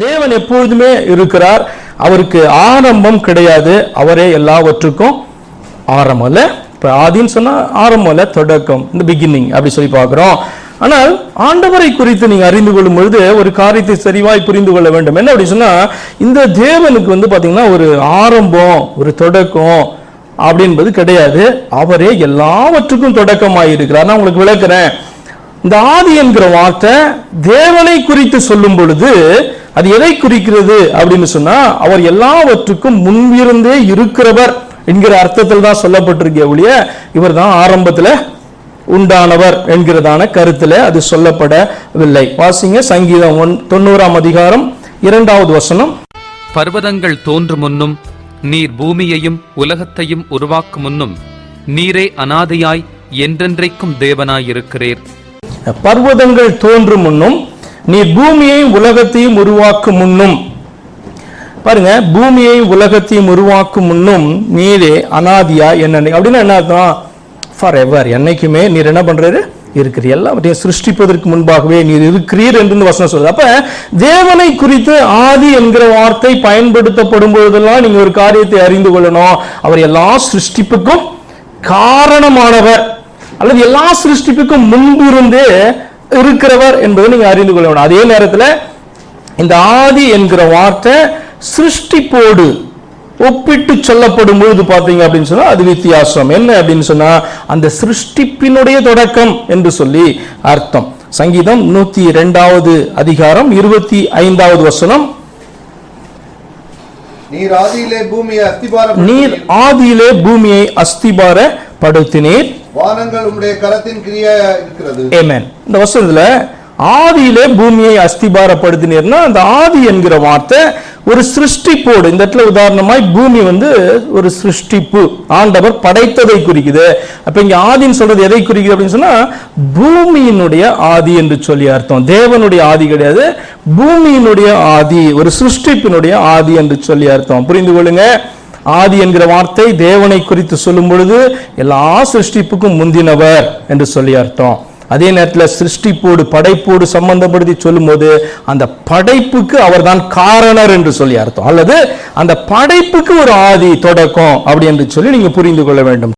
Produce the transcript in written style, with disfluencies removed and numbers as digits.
தேவன் எப்பொழுதுமே இருக்கிறார். அவருக்கு ஆரம்பம் கிடையாது. அவரே எல்லாவற்றுக்கும் ஆரம்பம் இல்ல. இப்ப ஆதின்னு சொன்னா ஆரம்பம் இல்ல, தொடக்கம், இந்த பிகினிங் அப்படி சொல்லி பார்க்கிறோம். ஆனால் ஆண்டவரை குறித்து நீங்க அறிந்து கொள்ளும் பொழுது ஒரு காரியத்தை சரிவாய் புரிந்து கொள்ள வேண்டும். என்ன அப்படி சொன்னா, இந்த தேவனுக்கு பாத்தீங்கன்னா ஒரு ஆரம்பம், ஒரு தொடக்கம் அப்படின்பது கிடையாது. அவரே எல்லாவற்றுக்கும் தொடக்கமாயிருக்கிறார். நான் உங்களுக்கு விளக்குறேன். இந்த ஆதி என்கிற வார்த்தை தேவனை குறித்து சொல்லும் பொழுது அது எதை குறிக்கிறது அப்படின்னு சொன்னா, அவர் எல்லாவற்றுக்கும் முன்பிருந்தே இருக்கிறவர் என்கிற அர்த்தத்தில் தான் சொல்லப்பட்டிருக்க ஒழிய இவர் தான் ஆரம்பத்தில் உண்டானவர் என்கிறதான கருத்துல அது சொல்லப்படவில்லை. வாசிங்க சங்கீதம் 90ஆம் அதிகாரம் 2வது வசனம். பர்வதங்கள் தோன்று முன்னும் நீர் பூமியையும் உலகத்தையும் உருவாக்கும் முன்னும் நீரே அனாதையாய் என்றென்றைக்கும் தேவனாயிருக்கிறீர். பர்வதங்கள் தோன்றும் முன்னும் நீர் பூமியையும் உலகத்தையும் உருவாக்கும் முன்னும், பாருங்க, பூமியையும் உலகத்தையும் உருவாக்கும் முன்னும் நீரே அனாதியா என்ன அப்படின்னா என்ன அர்த்தம்? ஃபார் எவர், என்னைக்குமே நீர் என்ன பண்றாரு? இருக்கிறீர். எல்லாவற்றையும் சிருஷ்டிப்பதற்கு முன்பாகவே நீர் இருக்கிறீர் என்று வசனம் சொல்றது. அப்ப தேவனை குறித்து ஆதி என்கிற வார்த்தை பயன்படுத்தப்படும் பொழுதெல்லாம் நீங்க ஒரு காரியத்தை அறிந்து கொள்ளணும். அவர் எல்லா சிருஷ்டிப்புக்கும் காரணமானவர் அல்லது எல்லா சிருஷ்டிப்புக்கும் முன்பிருந்தே இருக்கிறவர் என்பதை நீங்க அறிந்து கொள்ள வேண்டும். அதே நேரத்தில் இந்த ஆதி என்கிற வார்த்தை சிருஷ்டிப்போடு ஒப்பிட்டு சொல்லப்படும் பொழுது பாத்தீங்க அப்படின்னு சொன்னா அது வித்தியாசம். என்ன அப்படின்னு சொன்னா, அந்த சிருஷ்டிப்பினுடைய தொடக்கம் என்று சொல்லி அர்த்தம். சங்கீதம் 102வது அதிகாரம் 25வது வசனம். நீர் ஆதியிலே பூமியை அஸ்திபாரப்படுத்தினீர், வானங்கள் உம்முடைய கரத்தின் கிரியா இருக்கிறது. ஆமென். இந்த வசனத்துல ஆதியிலே பூமியை அஸ்திபாரப்படுத்தினீர்னா, அந்த ஆதி என்கிற வார்த்தை ஒரு சிருஷ்டிப்போடு, இந்த இடத்துல உதாரணமாய் பூமி ஒரு சிருஷ்டிப்பு, ஆண்டவர் படைத்ததை குறிக்குது. அப்ப இங்க ஆதின்னு சொல்றது எதை குறிக்குது அப்படின்னு சொன்னா, பூமியினுடைய ஆதி என்று சொல்லி அர்த்தம். தேவனுடைய ஆதி கிடையாது, பூமியினுடைய ஆதி, ஒரு சிருஷ்டிப்பினுடைய ஆதி என்று சொல்லி அர்த்தம். புரிந்து கொள்ளுங்க. ஆதி என்கிற வார்த்தை தேவனை குறித்து சொல்லும் பொழுது எல்லா சிருஷ்டிப்புக்கும் முந்தினவர் என்று சொல்லி அர்த்தம். அதே நேரத்தில் சிருஷ்டிப்போடு படைப்போடு சம்பந்தப்படுத்தி சொல்லும் போது அந்த படைப்புக்கு அவர் தான் காரணர் என்று சொல்லி அர்த்தம், அல்லது அந்த படைப்புக்கு ஒரு ஆதி தொடக்கம் அப்படி என்று சொல்லி நீங்க புரிந்து கொள்ள வேண்டும்.